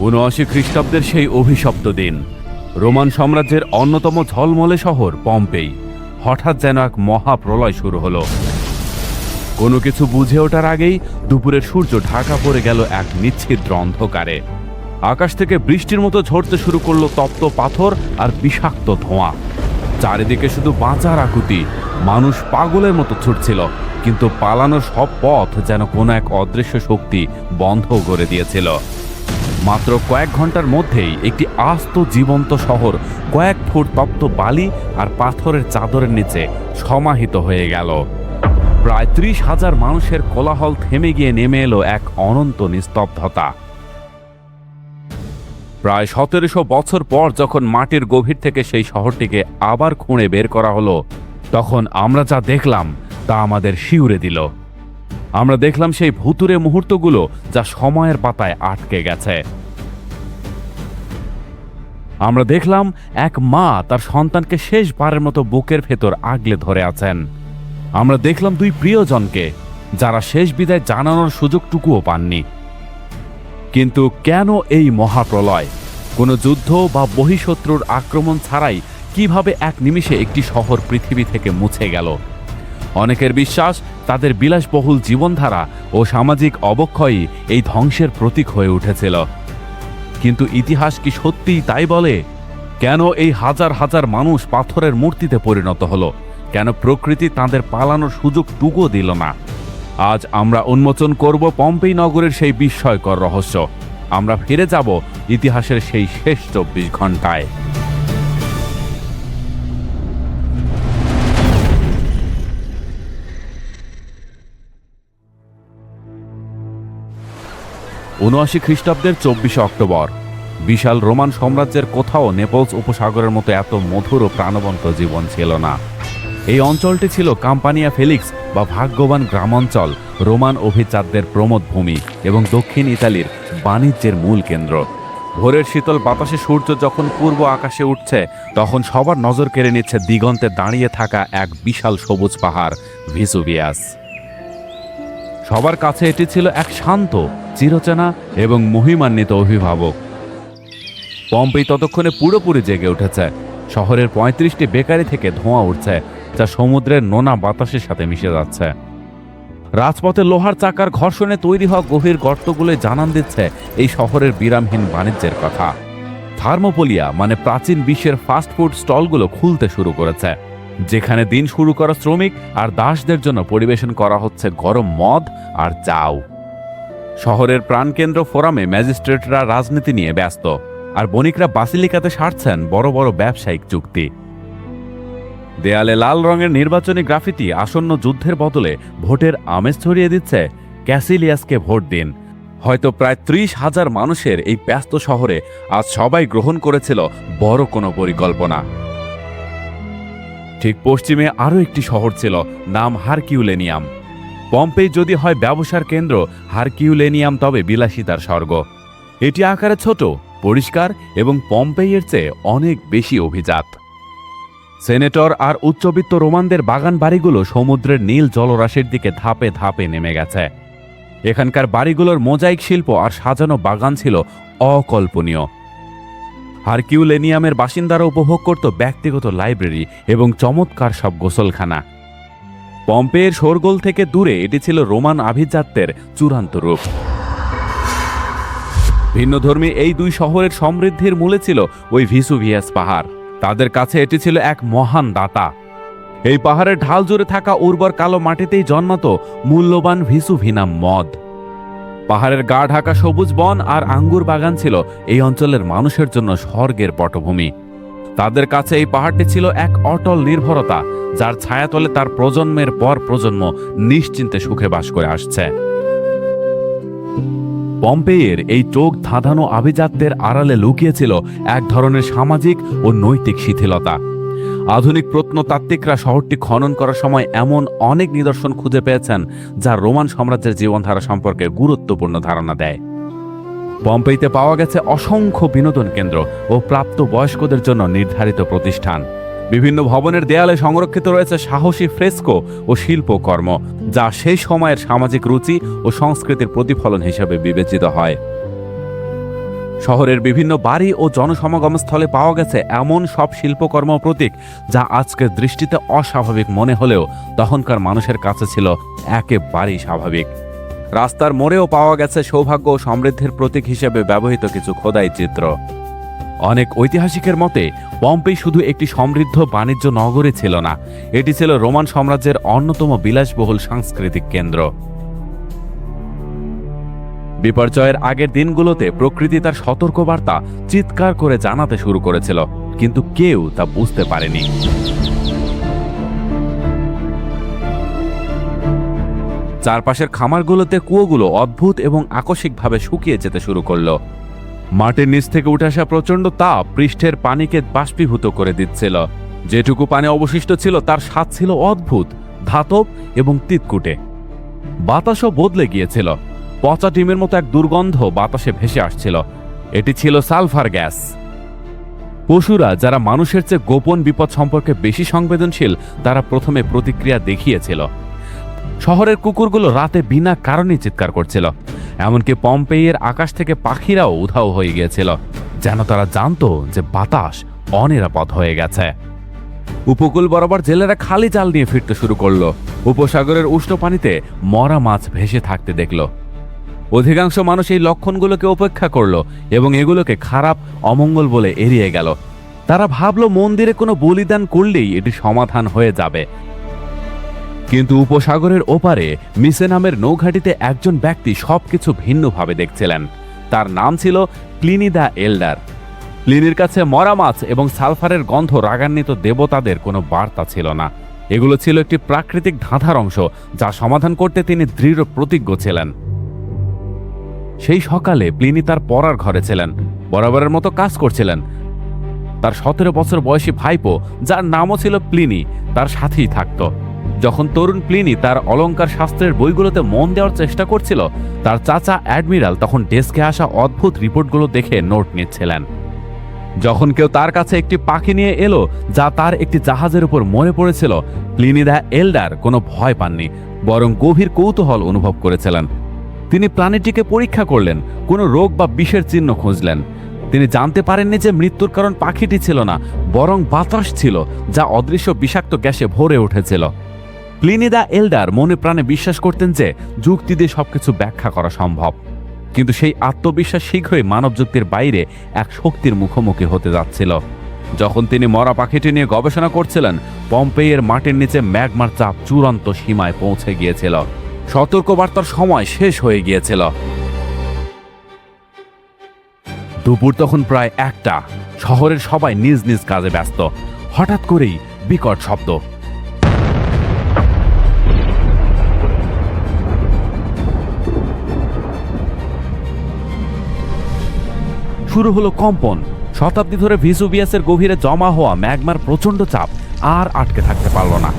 ৭৯ খ্রিস্টাব্দের সেই অভিশপ্ত দিন রোমান সাম্রাজ্যের অন্যতম ঝলমলে শহর পম্পেই হঠাৎ যেন এক মহাপ্রলয় শুরু হলো। কোনো কিছু বুঝে ওঠার আগেই দুপুরের সূর্য ঢাকা পড়ে গেল এক নিচ্ছিদ্র অন্ধকারে। আকাশ থেকে বৃষ্টির মতো ঝরতে শুরু করলো তপ্ত পাথর আর বিষাক্ত ধোঁয়া। চারিদিকে শুধু বাঁচার আকুতি, মানুষ পাগলের মতো ছুটছিল, কিন্তু পালানোর সব পথ যেন কোনো এক অদৃশ্য শক্তি বন্ধ করে দিয়েছিল। মাত্র কয়েক ঘন্টার মধ্যেই একটি আস্ত জীবন্ত শহর কয়েক ফুট তপ্ত বালি আর পাথরের চাদরের নিচে সমাহিত হয়ে গেল। প্রায় ৩০,০০০ মানুষের কোলাহল থেমে গিয়ে নেমে এলো এক অনন্ত নিস্তব্ধতা। প্রায় ১৭০০ বছর পর যখন মাটির গভীর থেকে সেই শহরটিকে আবার খুঁড়ে বের করা হলো, তখন আমরা যা দেখলাম তা আমাদের শিউরে দিল। আমরা দেখলাম সেই ভুতুরে মুহূর্তগুলো যা সময়ের পাতায় আটকে গেছে। আমরা দেখলাম এক মা তার সন্তানকে শেষবারের মতো বুকের ভেতর আগলে ধরে আছেন। আমরা দেখলাম দুই প্রিয়জনকে যারা শেষ বিদায় জানানোর সুযোগটুকুও পাননি। কিন্তু কেন এই মহাপ্রলয়? কোনো যুদ্ধ বা বহিঃশত্রুর আক্রমণ ছাড়াই কিভাবে এক নিমিষে একটি শহর পৃথিবী থেকে মুছে গেল? অনেকের বিশ্বাস তাদের বিলাসবহুল জীবনধারা ও সামাজিক অবক্ষয়ই এই ধ্বংসের প্রতীক হয়ে উঠেছিল। কিন্তু ইতিহাস কি সত্যিই তাই বলে? কেন এই হাজার হাজার মানুষ পাথরের মূর্তিতে পরিণত হলো? কেন প্রকৃতি তাদের পালানোর সুযোগটুকুও দিল না? আজ আমরা উন্মোচন করব পম্পেই নগরের সেই বিস্ময়কর রহস্য। আমরা ফিরে যাব ইতিহাসের সেই শেষ ২৪ ঘন্টায়। ঊনআশি খ্রিস্টাব্দের ২৪শে অক্টোবর বিশাল রোমান সাম্রাজ্যের কোথাও নেপলস উপসাগরের মতো এত মধুর ও প্রাণবন্ত জীবন ছিল না। এই অঞ্চলটি ছিল কাম্পানিয়া ফেলিক্স বা ভাগ্যবান গ্রামাঞ্চল, রোমান অভিজাতদের প্রমোদ ভূমি এবং দক্ষিণ ইতালির বাণিজ্যের মূল কেন্দ্র। ভোরের শীতল বাতাসে সূর্য যখন পূর্ব আকাশে উঠছে, তখন সবার নজর কেড়ে নিচ্ছে দিগন্তে দাঁড়িয়ে থাকা এক বিশাল সবুজ পাহাড় ভেসুভিয়াস। সবার কাছে এটি ছিল এক শান্ত, চিরচেনা এবং মহিমান্বিত অভিভাবক। পম্পেই ততক্ষণে পুরোপুরি জেগে উঠেছে। শহরের ৩৫টি বেকারি থেকে ধোঁয়া উঠছে, যা সমুদ্রের নোনা বাতাসের সাথে মিশে যাচ্ছে। রাজপথে লোহার চাকার ঘর্ষণে তৈরি হওয়া গভীর গর্তগুলোই জানান দিচ্ছে এই শহরের বিরামহীন বাণিজ্যের কথা। থার্মোপোলিয়া মানে প্রাচীন বিশ্বের ফাস্টফুড স্টলগুলো খুলতে শুরু করেছে, যেখানে দিন শুরু করা শ্রমিক আর দাসদের জন্য পরিবেশন করা হচ্ছে গরম মদ আর চাউ। শহরের প্রাণকেন্দ্র ফোরামে ম্যাজিস্ট্রেটরা রাজনীতি নিয়ে ব্যস্ত, আর বণিকরা বাসিলিকাতে সারছেন বড় বড় ব্যবসায়িক চুক্তি। দেয়ালে লাল রঙের নির্বাচনী গ্রাফিতি আসন্ন যুদ্ধের বদলে ভোটের আমেজ ছড়িয়ে দিচ্ছে। ক্যাসিলিয়াসকে ভোট দিন। হয়তো প্রায় ৩০,০০০ মানুষের এই ব্যস্ত শহরে আজ সবাই গ্রহণ করেছিল বড় কোনো পরিকল্পনা। ঠিক পশ্চিমে আরও একটি শহর ছিল, নাম হারকিউলেনিয়াম। পম্পেই যদি হয় ব্যবসার কেন্দ্র, হারকিউলেনিয়াম তবে বিলাসিতার স্বর্গ। এটি আকারে ছোট, পরিষ্কার এবং পম্পেইয়ের চেয়ে অনেক বেশি অভিজাত। সেনেটর আর উচ্চবিত্ত রোমানদের বাগান বাড়িগুলো সমুদ্রের নীল জলরাশির দিকে ধাপে ধাপে নেমে গেছে। এখানকার বাড়িগুলোর মোজাইক শিল্প আর সাজানো বাগান ছিল অকল্পনীয়। হারকিউলেনিয়ামের বাসিন্দারা উপভোগ করত ব্যক্তিগত লাইব্রেরি এবং চমৎকার সব গোসলখানা। পম্পেইয়ের শোরগোল থেকে দূরে এটি ছিল রোমান আভিজাত্যের চূড়ান্ত রূপ। ভিন্নধর্মী এই দুই শহরের সমৃদ্ধির মূলে ছিল ওই ভেসুভিয়াস পাহাড়। তাদের কাছে এটি ছিল এক মহান দাতা। এই পাহাড়ের ঢাল জুড়ে থাকা উর্বর কালো মাটিতেই জন্মাতো মূল্যবান ভেসুভিনাম মদ। পাহাড়ের গা ঢাকা সবুজ বন আর আঙ্গুর বাগান ছিল এই অঞ্চলের মানুষের জন্য স্বর্গের পটভূমি। তাদের কাছে এই পাহাড়টি ছিল এক অটল নির্ভরতা, যার ছায়াতলে তার প্রজন্মের পর প্রজন্ম নিশ্চিন্তে সুখে বাস করে আসছে। পম্পেইয়ের এই চোখ ধাঁধানো আভিজাত্যের আড়ালে লুকিয়েছিল এক ধরনের সামাজিক ও নৈতিক শিথিলতা। আধুনিক প্রত্নতাত্ত্বিকরা শহরটি খনন করার সময় এমন অনেক নিদর্শন খুঁজে পেয়েছেন যা রোমান সাম্রাজ্যের জীবনধারা সম্পর্কে গুরুত্বপূর্ণ ধারণা দেয়। পম্পেইতে পাওয়া গেছে অসংখ্য বিনোদন কেন্দ্র ও প্রাপ্তবয়স্কদের জন্য নির্ধারিত প্রতিষ্ঠান। বিভিন্ন ভবনের দেয়ালে সংরক্ষিত রয়েছে সাহসী ফ্রেস্কো ও শিল্পকর্ম, যা সেই সময়ের সামাজিক রুচি ও সংস্কৃতির প্রতিফলন হিসেবে বিবেচিত হয়। শহরের বিভিন্ন বাড়ি ও জনসমাগম স্থলে পাওয়া গেছে এমন সব শিল্পকর্ম প্রতীক যা আজকের দৃষ্টিতে অস্বাভাবিক মনে হলেও তখনকার মানুষের কাছে ছিল একেবারেই স্বাভাবিক। রাস্তার মোড়েও পাওয়া গেছে সৌভাগ্য ও সমৃদ্ধির প্রতীক হিসেবে ব্যবহৃত কিছু খোদাই চিত্র। অনেক ঐতিহাসিকের মতে পম্পেই শুধু একটি সমৃদ্ধ বাণিজ্য নগরী ছিল না, এটি ছিল রোমান সাম্রাজ্যের অন্যতম বিলাসবহুল সাংস্কৃতিক কেন্দ্র। বিপর্যয়ের আগের দিনগুলোতে প্রকৃতি তার সতর্কবার্তা চিৎকার করে জানাতে শুরু করেছিল, কিন্তু কেউ তা বুঝতে পারেনি। চারপাশের খামারগুলোতে কুয়োগুলো অদ্ভুত এবং আকস্মিকভাবে শুকিয়ে যেতে শুরু করলো। মাটির নিচ থেকে উঠে আসা প্রচণ্ড তাপ পৃষ্ঠের পানিকে বাষ্পীভূত করে দিচ্ছিল। যেটুকু পানি অবশিষ্ট ছিল তার স্বাদ ছিল অদ্ভুত, ধাতব এবং তিতকুটে। বাতাসও বদলে গিয়েছিল, পচা ডিমের মতো এক দুর্গন্ধ বাতাসে ভেসে আসছিল। এটি ছিল সালফার গ্যাস। পশুরা, যারা মানুষের চেয়ে গোপন বিপদ সম্পর্কে বেশি সংবেদনশীল, তারা প্রথমে প্রতিক্রিয়া দেখিয়েছিল। শহরের কুকুরগুলো রাতে বিনা কারণে চিৎকার করছিল, এমনকি পম্পেইয়ের আকাশ থেকে পাখিরাও উধাও হয়ে গিয়েছিল, যেন তারা জানতো যে বাতাস অনিরাপদ হয়ে গেছে। উপকূল বরাবর জেলেরা খালি জাল নিয়ে ফিরতে শুরু করলো। উপসাগরের উষ্ণ পানিতে মরা মাছ ভেসে থাকতে দেখল। অধিকাংশ মানুষ এই লক্ষণগুলোকে উপেক্ষা করলো এবং এগুলোকে খারাপ, অমঙ্গল বলে এড়িয়ে গেল। তারা ভাবলো মন্দিরে কোনো বলিদান করলেই এটি সমাধান হয়ে যাবে। কিন্তু উপসাগরের ওপারে মিসে নামের নৌঘাটিতে একজন ব্যক্তি সবকিছু ভিন্নভাবে দেখছিলেন। তার নাম ছিল প্লিনি দ্য এল্ডার। প্লিনির কাছে মরা মাছ এবং সালফারের গন্ধ রাগান্বিত দেবতাদের কোনো বার্তা ছিল না। এগুলো ছিল একটি প্রাকৃতিক ধাঁধার অংশ, যা সমাধান করতে তিনি দৃঢ় প্রতিজ্ঞ ছিলেন। সেই সকালে প্লিনি তার পড়ার ঘরে ছিলেন, বরাবরের মতো কাজ করছিলেন। তার 17 বছর বয়সী ভাইপো, যার নামও ছিল প্লিনি, তার সাথেই থাকত। যখন তরুণ প্লিনি তার অলংকার শাস্ত্রের বইগুলোতে মন দেওয়ার চেষ্টা করছিল, তার চাচা অ্যাডমিরাল তখন ডেস্কে আসা অদ্ভুত রিপোর্টগুলো দেখে নোট নিচ্ছিলেন। যখন কেউ তার কাছে একটি পাখি নিয়ে এলো যা তার একটি জাহাজের উপর মরে পড়েছিল, প্লিনি দ্য এল্ডার কোনো ভয় পাননি, বরং গভীর কৌতূহল অনুভব করেছিলেন। তিনি প্রাণীটিকে পরীক্ষা করলেন, কোনো রোগ বা বিষের চিহ্ন খুঁজলেন। তিনি জানতে পারেননি যে মৃত্যুর কারণ পাখিটি ছিল না, বরং বাতাস ছিল, যা অদৃশ্য বিষাক্ত গ্যাসে ভরে উঠেছিল। প্লিনি দ্য এল্ডার মনে প্রাণে বিশ্বাস করতেন যে যুক্তি দিয়ে সবকিছু ব্যাখ্যা করা সম্ভব, কিন্তু সেই আত্মবিশ্বাস শীঘ্রই মানব যুক্তির বাইরে এক শক্তির মুখোমুখি হতে যাচ্ছিল। যখন তিনি মরা পাখিটি নিয়ে গবেষণা করছিলেন, পম্পেইয়ের মাটির নিচে ম্যাগমার চাপ চূড়ান্ত সীমায় পৌঁছে গিয়েছিল। সতর্কবার্তার সময় শেষ হয়ে গিয়েছিল। দুপুর তখন প্রায় 1টা। শহরের সবাই নিজ নিজ কাজে ব্যস্ত। হঠাৎ করেই বিকট শব্দ। শুরু হলো কম্পন। শতাব্দী ধরে ভিসুভিয়াসের গভীরে জমা হওয়া ম্যাগমার প্রচণ্ড চাপ আর আটকে থাকতে পারল না।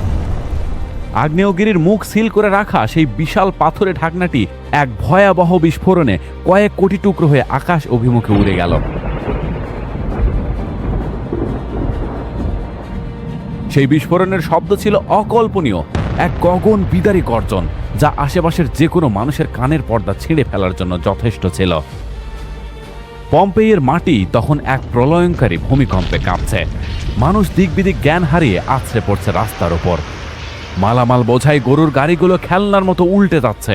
আগ্নেয়গিরির মুখ সিল করে রাখা সেই বিশাল পাথরের ঢাকনাটি এক ভয়াবহ বিস্ফোরণে কয়েক কোটি টুকরো হয়ে আকাশ অভিমুখে উড়ে গেল। সেই বিস্ফোরণের শব্দ ছিল অকল্পনীয়, এক গগন বিদারী গর্জন, যা আশেপাশের যে কোনো মানুষের কানের পর্দা ছিঁড়ে ফেলার জন্য যথেষ্ট ছিল। পম্পেইয়ের মাটি তখন এক প্রলয়ঙ্কারী ভূমিকম্পে কাঁপছে। মানুষ দিকবিদিক জ্ঞান হারিয়ে আছড়ে পড়ছে রাস্তার ওপর। মালামাল বোঝাই গরুর গাড়িগুলো খেলনার মতো উল্টে যাচ্ছে।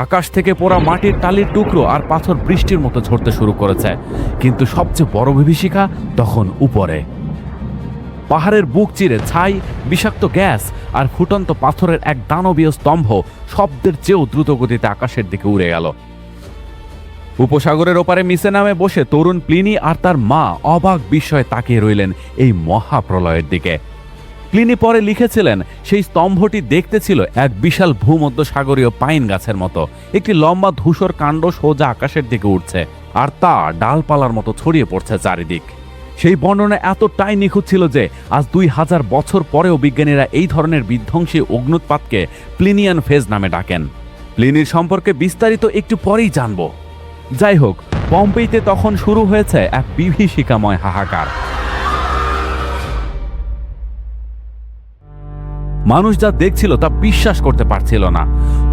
আকাশ থেকে পোড়া মাটির টালির টুকরো আর পাথর বৃষ্টির মতো ঝরতে শুরু করেছে। কিন্তু সবচেয়ে বড় বিভীষিকা তখন উপরে। পাহাড়ের বুক চিরে ছাই, বিষাক্ত গ্যাস আর ফুটন্ত পাথরের এক দানবীয় স্তম্ভ শব্দের চেয়েও দ্রুত গতিতে আকাশের দিকে উড়ে গেল। উপসাগরের ওপারে মিসে নামে বসে তরুণ প্লিনি আর তার মা অবাক বিস্ময়ে তাকিয়ে রইলেন এই মহাপ্রলয়ের দিকে। প্লিনি পরে লিখেছিলেন, সেই স্তম্ভটি দেখতে ছিল এক বিশাল ভূমধ্যসাগরীয় পাইন গাছের মতো। একটি লম্বা ধূসর কাণ্ড সোজা আকাশের দিকে উঠছে, আর তা ডালপালার মতো ছড়িয়ে পড়ছে চারিদিক। সেই বর্ণনা এতটাই নিখুঁত ছিল যে আজ 2000 বছর পরেও বিজ্ঞানীরা এই ধরনের বিধ্বংসী অগ্নুৎপাতকে প্লিনিয়ান ফেজ নামে ডাকেন। প্লিনির সম্পর্কে বিস্তারিত একটু পরেই জানব। যাই হোক, পম্পেইতে তখন শুরু হয়েছে এক বিভীষিকাময় হাহাকার। মানুষ যা দেখছিল তা বিশ্বাস করতে পারছিল না।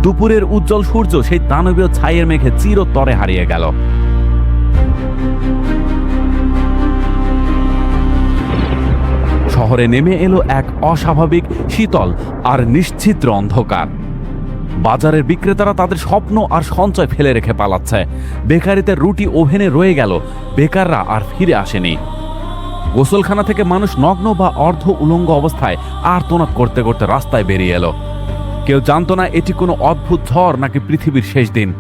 দুপুরের উজ্জ্বল সূর্য সেই দানবীয় ছাইয়ের মেঘে চিরতরে হারিয়ে গেল। শহরে নেমে এলো এক অস্বাভাবিক শীতল আর নিশ্ছিদ্র অন্ধকার। বাজারের বিক্রেতারা তাদের স্বপ্ন আর সঞ্চয় ফেলে রেখে পালাচ্ছে। বেকারিতে রুটি ওভেনে রয়ে গেল, বেকাররা আর ফিরে আসেনি। গোসলখানা থেকে মানুষ নগ্ন বা অর্ধ উলঙ্গ অবস্থায় আর্তনাদ করতে করতে রাস্তায় বেরিয়ে এলো। কেউ জানতো না এটি কোনো অদ্ভুত ঝড় নাকি পৃথিবীর শেষ দিন।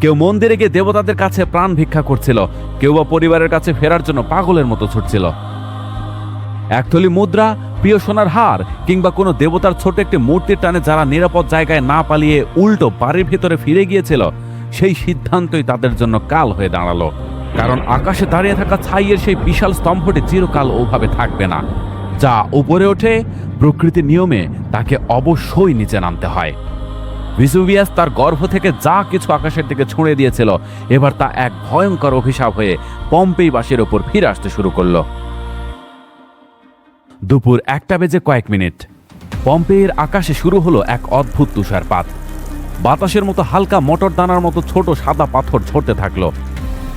কেউ মন্দিরে গিয়ে দেবতাদের কাছে প্রাণ ভিক্ষা করছিল, কেউ বা পরিবারের কাছে ফেরার জন্য পাগলের মতো ছুটছিল। একথলি মুদ্রা, প্রিয় সোনার হার কিংবা কোনো দেবতার ছোট একটি মূর্তির টানে যারা নিরাপদ জায়গায় না পালিয়ে উল্টো বাড়ির ভেতরে ফিরে গিয়েছিল, সেই সিদ্ধান্তই তাদের জন্য কাল হয়ে দাঁড়ালো। কারণ আকাশে দাঁড়িয়ে থাকা ছাইয়ের সেই বিশাল স্তম্ভটি চিরকাল ওভাবে থাকবে না। যা উপরে ওঠে প্রকৃতির নিয়মে তাকে অবশ্যই নিচে নামতে হয়। ভিসুভিয়াস তার গর্ভ থেকে যা কিছু আকাশের দিকে ছুঁড়ে দিয়েছিল, এবার তা এক ভয়ঙ্কর অভিশাপ হয়ে পম্পেইবাসীর ওপর ফিরে আসতে শুরু করলো। দুপুর 1টা বেজে কয়েক মিনিট। পম্পেইয়ের আকাশে শুরু হলো এক অদ্ভুত তুষারপাত। বাতাসের মতো হালকা মটর দানার মতো ছোট সাদা পাথর ঝরতে থাকলো।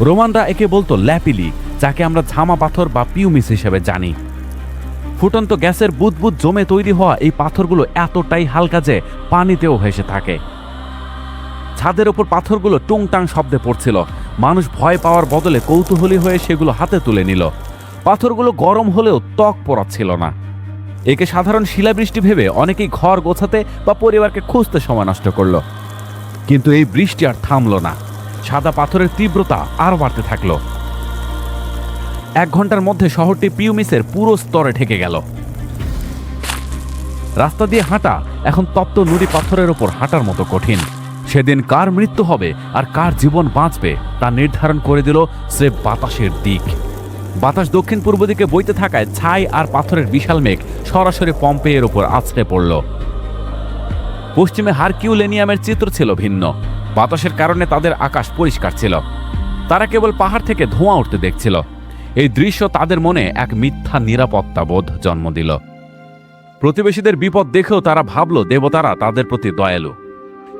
রোমানরা একে বলতো ল্যাপিলি, যাকে আমরা ঝামা পাথর বা পিউমিস হিসেবে জানি। ফুটন্ত গ্যাসের বুদবুদ জমে তৈরি হওয়া এই পাথরগুলো এতটাই হালকা যে পানিতেও ভেসে থাকে। ছাদের ওপর পাথরগুলো টুংটাং শব্দে পড়ছিল। মানুষ ভয় পাওয়ার বদলে কৌতূহলী হয়ে সেগুলো হাতে তুলে নিল। পাথরগুলো গরম হলেও ত্বক পোড়াচ্ছিল না। একে সাধারণ শিলাবৃষ্টি ভেবে অনেকেই ঘর গোছাতে বা পরিবারকে খুঁজতে সময় নষ্ট করল। কিন্তু এই বৃষ্টি আর থামল না। সাদা পাথরের তীব্রতা আরও বাড়তে থাকলো। 1 ঘন্টার মধ্যে শহরটি পিউমিসের পুরো স্তরে ঢেকে গেল। রাস্তা দিয়ে হাঁটা এখন তপ্ত নুড়ি পাথরের ওপর হাঁটার মতো কঠিন। সেদিন কার মৃত্যু হবে আর কার জীবন বাঁচবে তা নির্ধারণ করে দিল স্রেফ বাতাসের দিক। বাতাস দক্ষিণ পূর্ব দিকে বইতে থাকায় ছাই আর পাথরের বিশাল মেঘ সরাসরি পম্পেইয়ের ওপর আছড়ে পড়ল। পশ্চিমে হারকিউলেনিয়ামের চিত্র ছিল ভিন্ন। বাতাসের কারণে তাদের আকাশ পরিষ্কার ছিল। তারা কেবল পাহাড় থেকে ধোঁয়া উঠতে দেখছিল। এই দৃশ্য তাদের মনে এক মিথ্যা নিরাপত্তা বোধ জন্ম দিল। প্রতিবেশীদের বিপদ দেখেও তারা ভাবল দেবতারা তাদের প্রতি দয়ালু।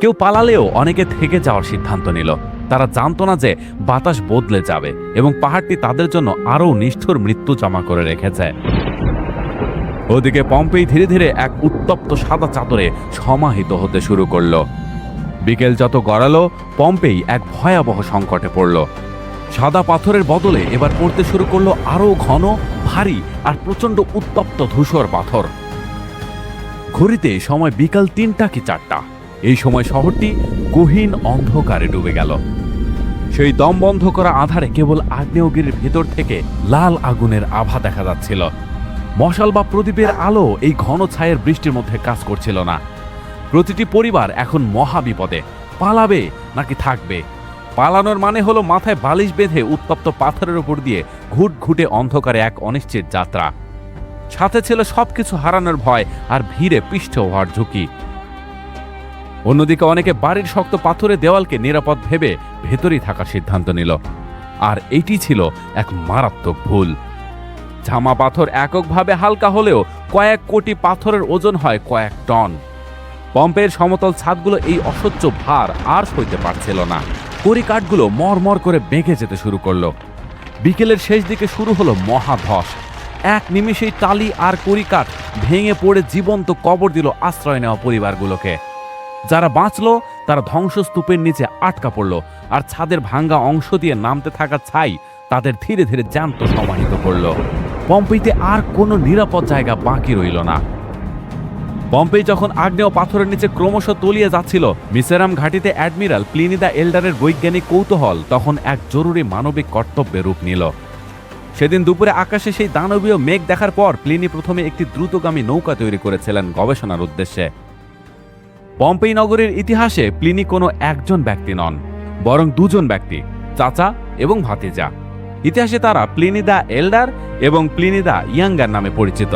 কেউ পালালেও অনেকে থেকে যাওয়ার সিদ্ধান্ত নিল। তারা জানতো না যে বাতাস বদলে যাবে এবং পাহাড়টি তাদের জন্য আরও নিষ্ঠুর মৃত্যু জমা করে রেখেছে। ওদিকে পম্পেই ধীরে ধীরে এক উত্তপ্ত সাদা চাদরে সমাহিত হতে শুরু করল। বিকেল যত গড়ালো, পম্পেই এক ভয়াবহ সংকটে পড়ল। সাদা পাথরের বদলে এবার পড়তে শুরু করলো আরও ঘন, ভারী আর প্রচণ্ড উত্তপ্ত ধূসর পাথর। ঘড়িতে সময় বিকাল 3টা কি 4টা। এই সময় শহরটি গহীন অন্ধকারে ডুবে গেল। সেই দম বন্ধ করা আধারে কেবল আগ্নেয়গিরির ভেতর থেকে লাল আগুনের আভা দেখা যাচ্ছিল। মশাল বা প্রদীপের আলো এই ঘন ছায়ের বৃষ্টির মধ্যে কাজ করছিল না। প্রতিটি পরিবার এখন মহা বিপদে। পালাবে নাকি থাকবে? পালানোর মানে হলো মাথায় বালিশ বেঁধে উত্তপ্ত পাথরের উপর দিয়ে ঘুটঘুটে অন্ধকারে এক অনিশ্চিত যাত্রা। সাথে ছিল সবকিছু হারানোর ভয় আর ভিড়ে পিষ্ট হওয়ার ঝুঁকি। অন্যদিকে অনেকে বাড়ির শক্ত পাথরের দেওয়ালকে নিরাপদ ভেবে ভেতরেই থাকার সিদ্ধান্ত নিল। আর এটি ছিল এক মারাত্মক ভুল। ঝামা পাথর এককভাবে হালকা হলেও কয়েক কোটি পাথরের ওজন হয় কয়েক টন। পম্পের সমতল ছাদগুলো এই অসহ্য ভার আর সইতে পারছিল না। কড়িকাঠগুলো মরমর করে বেঁকে যেতে শুরু করলো। বিকেলের শেষ দিকে শুরু হলো মহাধস। এক নিমেষেই টালি আর কড়িকাঠ ভেঙে পড়ে জীবন্ত কবর দিল আশ্রয় নেওয়া পরিবারগুলোকে। যারা বাঁচল তারা ধ্বংসস্তূপের নিচে আটকা পড়ল, আর ছাদের ভাঙ্গা অংশ দিয়ে নামতে থাকা ছাই তাদের ধীরে ধীরে জ্যান্ত সমাহিত করল। পম্পেইতে আর কোনো নিরাপদ জায়গা বাকি রইল না। পম্পেই যখন আগ্নেয় পাথরের নিচে ক্রমশ তলিয়ে যাচ্ছিল, মিসেরাম ঘাটিতে অ্যাডমিরাল প্লিনি দ্য এল্ডারের বৈজ্ঞানিক কৌতূহল তখন এক জরুরি মানবিক কর্তব্যে রূপ নিল। সেদিন দুপুরে আকাশে সেই দানবীয় মেঘ দেখার পর প্লিনি প্রথমে একটি দ্রুতগামী নৌকা তৈরি করেছিলেন গবেষণার উদ্দেশ্যে। পম্পেই নগরীর ইতিহাসে প্লিনি কোনো একজন ব্যক্তি নন, বরং দুজন ব্যক্তি, চাচা এবং ভাতিজা। ইতিহাসে তারা প্লিনি দ্য এল্ডার এবং প্লিনি দ্য ইয়াঙ্গার নামে পরিচিত।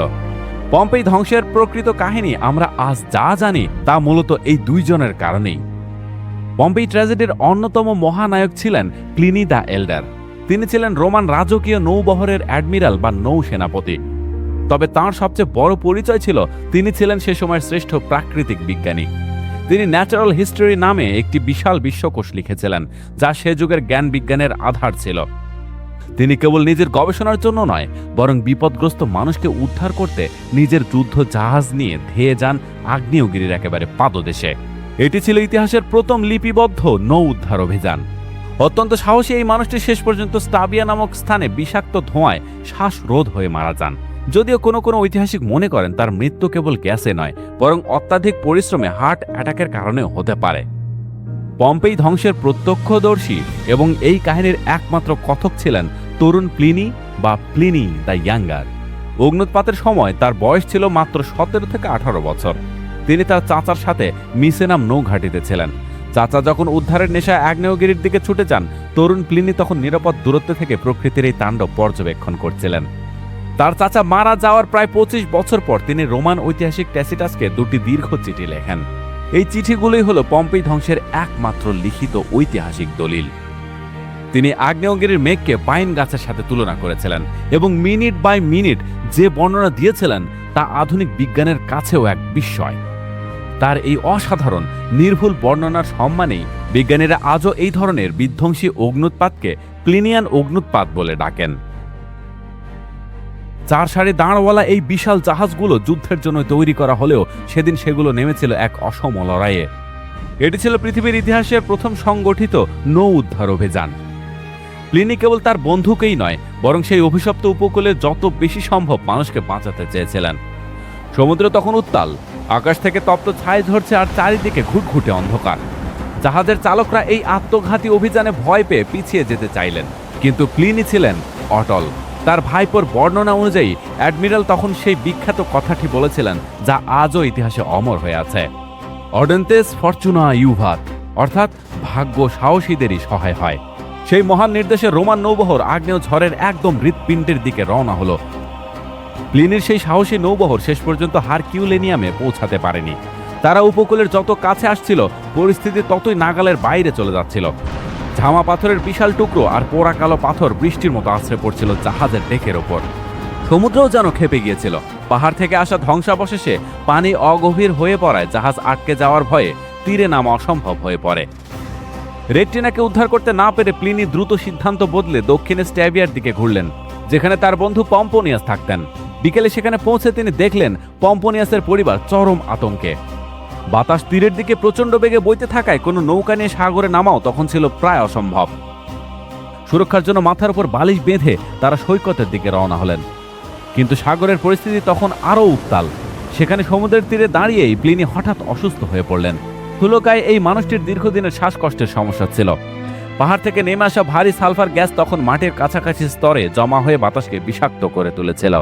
পম্পেই ধ্বংসের প্রকৃত কাহিনী আমরা আজ যা জানি তা মূলত এই দুইজনের কারণেই। পম্পেই ট্র্যাজেডির অন্যতম মহানায়ক ছিলেন প্লিনি দ্য এল্ডার। তিনি ছিলেন রোমান রাজকীয় নৌবহরের অ্যাডমিরাল বা নৌ সেনাপতি। তবে তাঁর সবচেয়ে বড় পরিচয় ছিল তিনি ছিলেন সে সময়ের শ্রেষ্ঠ প্রাকৃতিক বিজ্ঞানী। তিনি ন্যাচারাল হিস্টরি নামে একটি বিশাল বিশ্বকোষ লিখেছিলেন, যা সে যুগের জ্ঞান বিজ্ঞানের আধার ছিল। তিনি কেবল নিজের গবেষণার জন্য নয়, বরং বিপদগ্রস্ত মানুষকে উদ্ধার করতে নিজের যুদ্ধ জাহাজ নিয়ে ধেয়ে যান আগ্নেয়গিরির একেবারে পাদদেশে। এটি ছিল ইতিহাসের প্রথম লিপিবদ্ধ নৌ উদ্ধার অভিযান। অত্যন্ত সাহসী এই মানুষটি শেষ পর্যন্ত স্টাবিয়া নামক স্থানে বিষাক্ত ধোঁয়ায় শ্বাসরোধ হয়ে মারা যান। যদিও কোনো কোনো ঐতিহাসিক মনে করেন তার মৃত্যু কেবল গ্যাসে নয়, বরং অত্যাধিক পরিশ্রমে হার্ট অ্যাটাকের কারণেও হতে পারে। পম্পেই ধ্বংসের প্রত্যক্ষদর্শী এবং এই কাহিনীর একমাত্র কথক ছিলেন তরুণ প্লিনি বা প্লিনি দ্য ইয়াঙ্গার। অগ্নুৎপাতের সময় তার বয়স ছিল মাত্র 17 থেকে 18 বছর। তিনি তার চাচার সাথে মিসেনাম নৌঘাটিতে ছিলেন। চাচা যখন উদ্ধারের নেশায় আগ্নেয়গিরির দিকে ছুটে যান, তরুণ প্লিনি তখন নিরাপদ দূরত্ব থেকে প্রকৃতির এই তাণ্ডব পর্যবেক্ষণ করছিলেন। তার চাচা মারা যাওয়ার প্রায় 25 বছর পর তিনি রোমান ঐতিহাসিক ট্যাসিটাসকে দুটি দীর্ঘ চিঠি লেখেন। এই চিঠিগুলোই হল পম্পেই ধ্বংসের একমাত্র লিখিত ঐতিহাসিক দলিল। তিনি আগ্নেয়গিরির মেঘকে পাইন গাছের সাথে তুলনা করেছিলেন এবং মিনিট বাই মিনিট যে বর্ণনা দিয়েছিলেন তা আধুনিক বিজ্ঞানের কাছেও এক বিস্ময়। তার এই অসাধারণ নির্ভুল বর্ণনার সম্মানেই বিজ্ঞানীরা আজও এই ধরনের বিধ্বংসী অগ্নুৎপাতকে প্লিনিয়ান অগ্নুৎপাত বলে ডাকেন। 4 সারি দাঁড়ওয়ালা এই বিশাল জাহাজগুলো যুদ্ধের জন্য তৈরি করা হলেও সেদিন সেগুলো নেমেছিল এক অসম লড়াইয়ে। এটি ছিল পৃথিবীর ইতিহাসের প্রথম সংগঠিত নৌ উদ্ধার অভিযান। প্লিনি কেবল তার বন্ধুকেই নয়, বরং সেই অভিশপ্ত উপকূলে যত বেশি সম্ভব মানুষকে বাঁচাতে চেয়েছিলেন। সমুদ্র তখন উত্তাল, আকাশ থেকে তপ্ত ছাই ঝরছে আর চারিদিকে ঘুটঘুটে অন্ধকার। জাহাজের চালকরা এই আত্মঘাতী অভিযানে ভয় পেয়ে পিছিয়ে যেতে চাইলেন, কিন্তু প্লিনি ছিলেন অটল। তার ভাইপোর বর্ণনা অনুযায়ী অ্যাডমিরাল তখন সেই বিখ্যাত কথাটি বলেছিলেন, যা আজও ইতিহাসে অমর হয়ে আছে, অডেন্তেস ফরচুনা ইউভাত, অর্থাৎ ভাগ্য সাহসীদেরই সহায় হয়। সেই মহান নির্দেশে রোমান নৌবহর আগ্নেয় ঝড়ের একদম হৃৎপিণ্ডের দিকে রওনা হলো। প্লিনির সেই সাহসী নৌবহর শেষ পর্যন্ত হারকিউলেনিয়ামে পৌঁছাতে পারেনি। তারা উপকূলের যত কাছে আসছিল, পরিস্থিতি ততই নাগালের বাইরে চলে যাচ্ছিল। ঝামা পাথরের বিশাল টুকরো আর পোড়া কালো পাথর বৃষ্টির মতো আছড়ে পড়ছিল জাহাজের ডেকের ওপর। সমুদ্রও যেন ক্ষেপে গিয়েছিল। পাহাড় থেকে আসা ধ্বংসাবশেষে পানি অগভীর হয়ে পড়ায় জাহাজ আটকে যাওয়ার ভয়ে তীরে নামা অসম্ভব হয়ে পড়ে। রেটিনাকে উদ্ধার করতে না পেরে প্লিনি দ্রুত সিদ্ধান্ত বদলে দক্ষিণে স্ট্যাবিয়ার দিকে ঘুরলেন, যেখানে তার বন্ধু পম্পোনিয়াস থাকতেন। বিকেলে সেখানে পৌঁছে তিনি দেখলেন পম্পোনিয়াসের পরিবার চরম আতঙ্কে। বাতাস তীরের দিকে প্রচণ্ড বেগে বইতে থাকায় কোনো নৌকা নিয়ে সাগরে নামাও তখন ছিল প্রায় অসম্ভব। সুরক্ষার জন্য মাথার উপর বালিশ বেঁধে তারা সৈকতের দিকে রওনা হলেন। কিন্তু সাগরের পরিস্থিতি তখন আরও উত্তাল। সেখানে সমুদ্রের তীরে দাঁড়িয়েই প্লিনি হঠাৎ অসুস্থ হয়ে পড়লেন। স্থূলকায় এই মানুষটির দীর্ঘদিনের শ্বাসকষ্টের সমস্যা ছিল। পাহাড় থেকে নেমে আসা ভারী সালফার গ্যাস তখন মাটির কাছাকাছি স্তরে জমা হয়ে বাতাসকে বিষাক্ত করে তুলেছিল।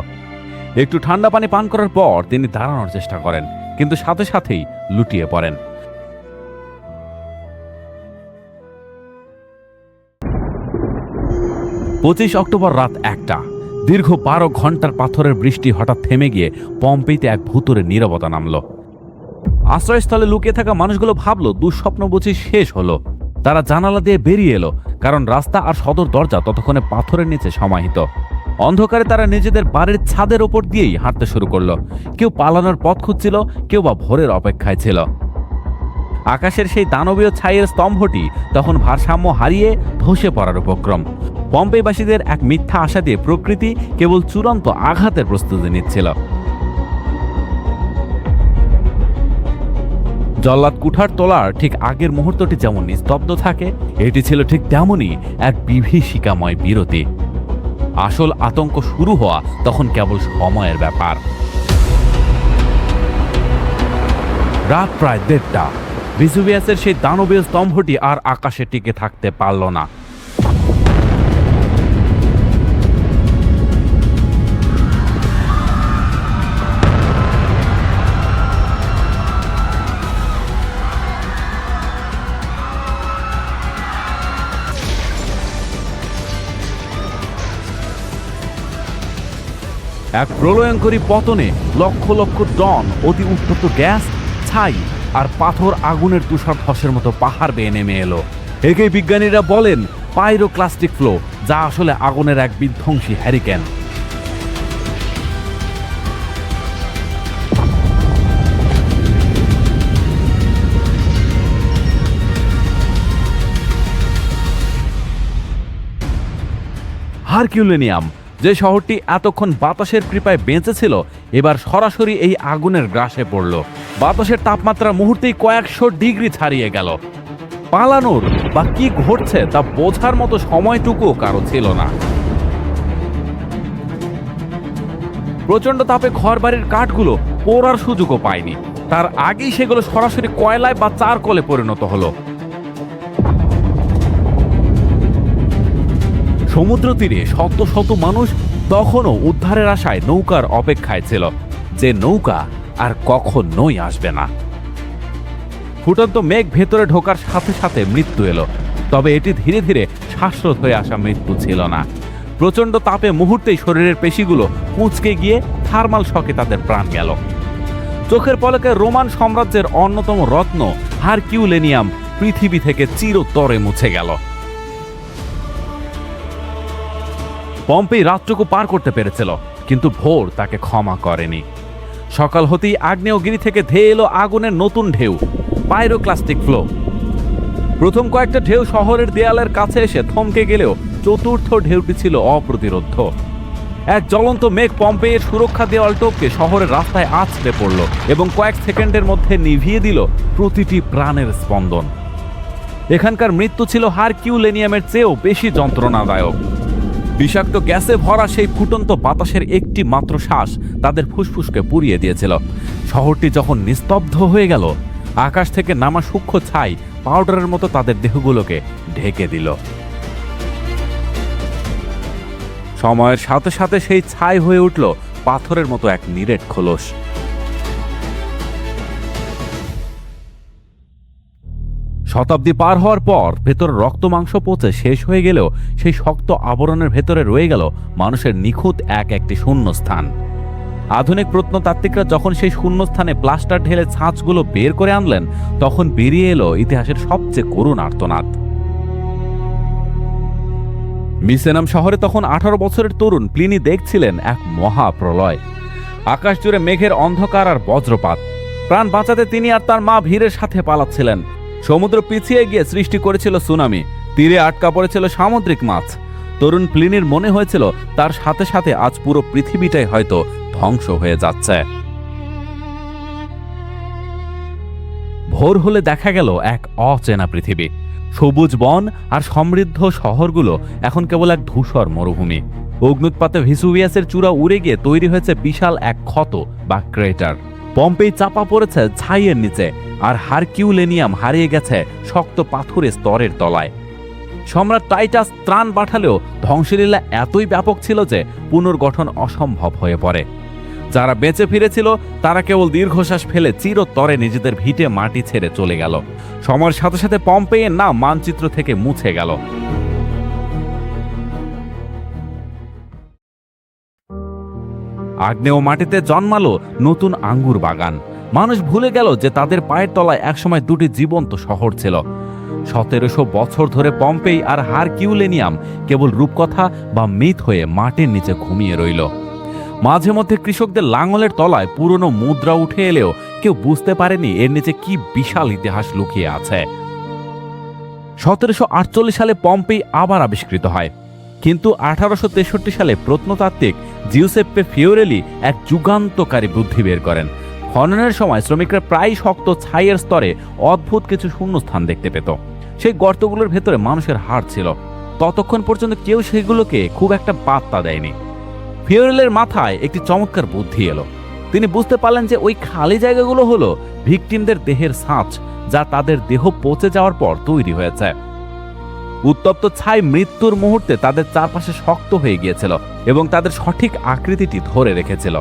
একটু ঠান্ডা পানি পান করার পর তিনি দাঁড়ানোর চেষ্টা করেন, কিন্তু সাথে সাথেই লুটিয়ে পড়েন। 25 অক্টোবর রাত 1টা। দীর্ঘ 12 ঘন্টার পাথরের বৃষ্টি হঠাৎ থেমে গিয়ে পম্পেইতে এক ভুতুড়ে নীরবতা নামল। আশ্রয়স্থলে লুকিয়ে থাকা মানুষগুলো ভাবল দুঃস্বপ্ন বুঝি শেষ হলো। তারা জানালা দিয়ে বেরিয়ে এলো, কারণ রাস্তা আর সদর দরজা ততক্ষণে পাথরের নিচে সমাহিত। অন্ধকারে তারা নিজেদের বাড়ির ছাদের ওপর দিয়েই হাঁটতে শুরু করলো। কেউ পালানোর পথ খুঁজছিল, কেউ বা ভোরের অপেক্ষায় ছিল। আকাশের সেই দানবীয় ছাইয়ের স্তম্ভটি তখন ভারসাম্য হারিয়ে ধসে পড়ার উপক্রম। পম্পেইবাসীদের এক মিথ্যা আশা দিয়ে প্রকৃতি কেবল চূড়ান্ত আঘাতের প্রস্তুতি নিচ্ছিল। জল্লাদ কুঠার তোলার ঠিক আগের মুহূর্তটি যেমন নিস্তব্ধ থাকে, এটি ছিল ঠিক তেমনই এক বিভীষিকাময় বিরতি। আসল আতঙ্ক শুরু হওয়া তখন কেবল সময়ের ব্যাপার। রাত প্রায় 1:30। ভিসুভিয়াসের সেই দানবীয় স্তম্ভটি আর আকাশে টিকে থাকতে পারল না। এক প্রলয়ঙ্করী পতনে লক্ষ লক্ষ টন অতি উত্তপ্ত গ্যাস, ছাই আর পাথর আগুনের তুষার ধসের মতো পাহাড় বেয়ে নেমে এলো। একেই বিজ্ঞানীরা বলেন পাইরোক্লাস্টিক ফ্লো, যা আসলে আগুনের এক বিধ্বংসী হ্যারিকেন। হারকিউলিনিয়াম, যে শহরটি এতক্ষণ বাতাসের কৃপায় বেঁচেছিল, এবার সরাসরি এই আগুনের গ্রাসে পড়ল। বাতাসের তাপমাত্রা মুহূর্তেই কয়েকশো ডিগ্রি ছাড়িয়ে গেল। পালানোর বা কি ঘটছে তা বোঝার মতো সময়টুকুও কারো ছিল না। প্রচণ্ড তাপে ঘরবাড়ির কাঠগুলো পোড়ার সুযোগও পায়নি, তার আগেই সেগুলো সরাসরি কয়লায় বা চারকোলে পরিণত হলো। সমুদ্র তীরে শত শত মানুষ তখনও উদ্ধারের আশায় নৌকার অপেক্ষায় ছিল, যে নৌকা আর কখনোই আসবে না। ফুটন্ত মেঘ ভেতরে ঢোকার সাথে সাথে মৃত্যু এলো, তবে এটি ধীরে ধীরে শ্বাসরোধ হয়ে আসা মৃত্যু ছিল না। প্রচণ্ড তাপে মুহূর্তেই শরীরের পেশিগুলো কুঁচকে গিয়ে থার্মাল শকে তাদের প্রাণ গেল। চোখের পলকে রোমান সাম্রাজ্যের অন্যতম রত্ন হারকিউলিনিয়াম পৃথিবী থেকে চিরতরে মুছে গেল। পম্পেই রাতটুকু পার করতে পেরেছিল, কিন্তু ভোর তাকে ক্ষমা করেনি। সকাল হতেই আগ্নেয়গিরি থেকে ধেয়ে এলো আগুনের নতুন ঢেউ, পাইরোক্লাস্টিক ফ্লো। প্রথম কয়েকটা ঢেউ শহরের দেয়ালের কাছে এসে থমকে গেলেও চতুর্থ ঢেউটি ছিল অপ্রতিরোধ্য। এক জ্বলন্ত মেঘ পম্পেয়ের সুরক্ষা দেওয়াল টপকে শহরের রাস্তায় আছড়ে পড়ল এবং কয়েক সেকেন্ডের মধ্যে নিভিয়ে দিল প্রতিটি প্রাণের স্পন্দন। এখানকার মৃত্যু ছিল হারকিউলিনিয়ামের চেয়েও বেশি যন্ত্রণাদায়ক। বিষাক্ত গ্যাসে ভরা সেই ফুটন্ত বাতাসের একটি মাত্র শ্বাস তাদের ফুসফুসকে পুড়িয়ে দিয়েছিল। শহরটি যখন নিস্তব্ধ হয়ে গেল, আকাশ থেকে নামা সূক্ষ্ম ছাই পাউডারের মতো তাদের দেহগুলোকে ঢেকে দিল। সময়ের সাথে সাথে সেই ছাই হয়ে উঠল পাথরের মতো এক নিরেট খোলস। শতাব্দী পার হওয়ার পর ভেতর রক্ত মাংস পচে শেষ হয়ে গেলেও সেই শক্ত আবরণের ভেতরে রয়ে গেল মানুষের নিখুঁত একটি শূন্যস্থান। আধুনিক প্রত্নতাত্ত্বিকরা যখন সেই শূন্যস্থানে প্লাস্টার ঢেলে ছাঁচগুলো বের করে আনলেন, তখন বেরিয়ে এলো ইতিহাসের সবচেয়ে করুণ আর্তনাদ। মিসেনাম শহরে তখন 18 বছরের তরুণ প্লিনি দেখছিলেন এক মহাপ্রলয়। আকাশ জুড়ে মেঘের অন্ধকার আর বজ্রপাত। প্রাণ বাঁচাতে তিনি আর তার মা ভিড়ের সাথে পালাচ্ছিলেন। সমুদ্র পিছিয়ে গিয়ে সৃষ্টি করেছিল সুনামি, তীরে আটকা পড়েছিল সামুদ্রিক মাছ। তরুণ প্লিনির মনে হয়েছিল তার সাথে সাথে আজ পুরো পৃথিবীটাই হয়তো ধ্বংস হয়ে যাচ্ছে। ভোর হলে দেখা গেল এক অচেনা পৃথিবী। সবুজ বন আর সমৃদ্ধ শহরগুলো এখন কেবল এক ধূসর মরুভূমি। অগ্নুৎপাতে ভেসুভিয়াসের চূড়া উড়ে গিয়ে তৈরি হয়েছে বিশাল এক ক্ষত বা ক্রেটার। পম্পেই চাপা পড়েছে ছাইয়ের নিচে, আর হারকিউলিনিয়াম হারিয়ে গেছে শক্ত পাথুরের স্তরের তলায়। সম্রাট টাইটাস ত্রাণ পাঠালেও ধ্বংসলীলা এতই ব্যাপক ছিল যে পুনর্গঠন অসম্ভব হয়ে পড়ে। যারা বেঁচে ফিরেছিল তারা কেবল দীর্ঘশ্বাস ফেলে চিরতরে নিজেদের ভিটে মাটি ছেড়ে চলে গেল। সময়ের সাথে সাথে পম্পেয়ের নাম মানচিত্র থেকে মুছে গেল। আগ্নেয় মাটিতে জন্মালো নতুন আঙ্গুর বাগান। মানুষ ভুলে গেল যে তাদের পায়ের তলায় একসময় দুটি জীবন্ত শহর ছিল। 1700 বছর ধরে পম্পেই আর হারকিউলিনিয়াম কেবল রূপকথা বা মিথ হয়ে মাটির নিচে ঘুমিয়ে রইল। মাঝে মধ্যে কৃষকদের লাঙলের তলায় পুরনো মুদ্রা উঠে এলেও কেউ বুঝতে পারেনি এর নিচে কি বিশাল ইতিহাস লুকিয়ে আছে। 1748 সালে পম্পেই আবার আবিষ্কৃত হয়, কিন্তু 1863 সালে প্রত্নতাত্ত্বিক জিউসেপ্পে ফিওরেলি এক যুগান্তকারী বুদ্ধি বের করেন। খননের সময় শ্রমিকরা প্রায় শক্ত ছাইয়ের স্তরে অদ্ভুত কিছু শূন্যস্থান দেখতে পেত। সেই গর্তগুলোর ভেতরে মানুষের হাড় ছিল। ততক্ষণ পর্যন্ত কেউ সেগুলোকে খুব একটা পাত্তা দেয়নি। ফিওরেলের মাথায় একটি চমৎকার বুদ্ধি এলো। তিনি বুঝতে পারলেন যে ওই খালি জায়গাগুলো হলো ভিকটিমদের দেহের ছাঁচ, যা তাদের দেহ পচে যাওয়ার পর তৈরি হয়েছে। উত্তপ্ত ছাই মৃত্যুর মুহূর্তে তাদের চারপাশে শক্ত হয়ে গিয়েছিল এবং তাদের সঠিক আকৃতিটি ধরে রেখেছিল।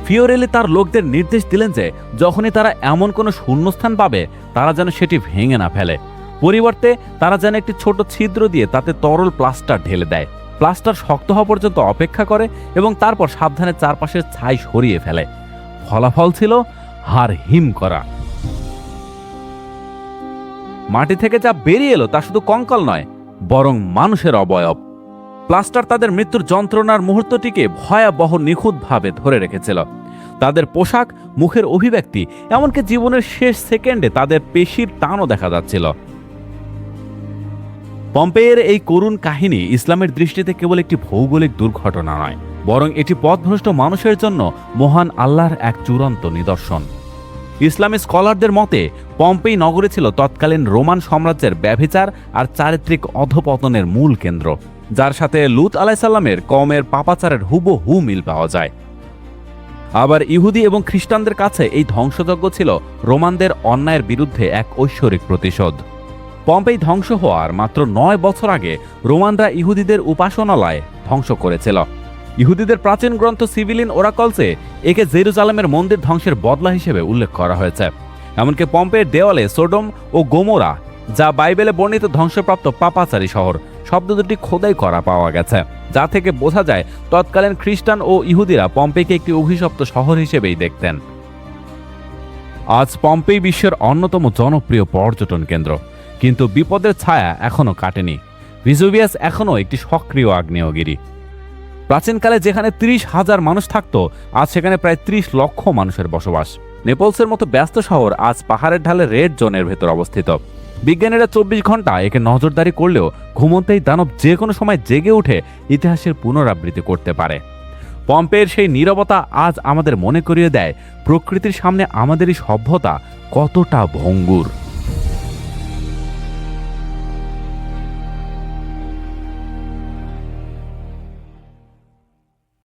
ফিওরেলি তার লোকদের নির্দেশ দিলেন যে যখনই তারা এমন কোনো শূন্যস্থান পাবে, তারা যেন সেটি ভেঙে না ফেলে। পরিবর্তে তারা যেন একটি ছোট ছিদ্র দিয়ে তাতে তরল প্লাস্টার ঢেলে দেয়। প্লাস্টার শক্ত হওয়া পর্যন্ত অপেক্ষা করে এবং তারপর সাবধানে চারপাশের ছাই সরিয়ে ফেলে। ফলাফল ছিল হাড় হিম করা। মাটি থেকে যা বেরিয়ে এলো তা শুধু কঙ্কাল নয়, বরং মানুষের অবয়ব। প্লাস্টার তাদের মৃত্যুর যন্ত্রণার মুহূর্তটিকে ভয়াবহ নিখুঁতভাবে ধরে রেখেছিল। তাদের পোশাক, মুখের অভিব্যক্তি, এমনকি জীবনের শেষ সেকেন্ডে তাদের পেশির টানও দেখা যাচ্ছিল। পম্পেয়ের এই করুণ কাহিনী ইসলামের দৃষ্টিতে কেবল একটি ভৌগোলিক দুর্ঘটনা নয়, বরং এটি পথভ্রষ্ট মানুষের জন্য মহান আল্লাহর এক চূড়ান্ত নিদর্শন। ইসলামী স্কলারদের মতে পম্পেই নগরী ছিল তৎকালীন রোমান সাম্রাজ্যের ব্যভিচার আর চারিত্রিক অধপতনের মূল কেন্দ্র, যার সাথে লূত আলাইসাল্লামের কওমের পাপাচারের হুবহু মিল পাওয়া যায়। আবার ইহুদি এবং খ্রিস্টানদের কাছে এই ধ্বংসযজ্ঞ ছিল রোমানদের অন্যায়ের বিরুদ্ধে এক ঐশ্বরিক প্রতিশোধ। পম্পেই ধ্বংস হওয়ার মাত্র 9 বছর আগে রোমানরা ইহুদিদের উপাসনালয় ধ্বংস করেছিল। ইহুদিদের প্রাচীন গ্রন্থ সিভিলিন ওরাকলসে একে জেরুজালেমের মন্দির ধ্বংসের বদলা হিসেবে উল্লেখ করা হয়েছে। এমনকি পম্পেয়ের দেওয়ালে সোডম ও গোমোরা, যা বাইবেলে বর্ণিত ধ্বংসপ্রাপ্ত পাপাচারী শহর, শব্দ দুটি খোদাই করা পাওয়া গেছে, যা থেকে বোঝা যায় তৎকালীন খ্রিস্টান ও ইহুদিরা পম্পেইকে একটি অভিশপ্ত শহর হিসেবেই দেখতেন। আজ পম্পেই বিশ্বের অন্যতম জনপ্রিয় পর্যটন কেন্দ্র, কিন্তু বিপদের ছায়া এখনও কাটেনি। ভিজুভিয়াস এখনও একটি সক্রিয় আগ্নেয়গিরি। প্রাচীনকালে যেখানে 30,000 মানুষ থাকত, আজ সেখানে প্রায় 30 লক্ষ মানুষের বসবাস। নেপলসের মতো ব্যস্ত শহর আজ পাহাড়ের ঢালে রেড জোনের ভেতর অবস্থিত। বিজ্ঞানীরা 24 ঘন্টা একে নজরদারি করলেও ঘুমন্তেই দানব যে কোনো সময় জেগে উঠে ইতিহাসের পুনরাবৃত্তি করতে পারে। পম্পের সেই নীরবতা আজ আমাদের মনে করিয়ে দেয় প্রকৃতির সামনে আমাদেরই সভ্যতা কতটা ভঙ্গুর।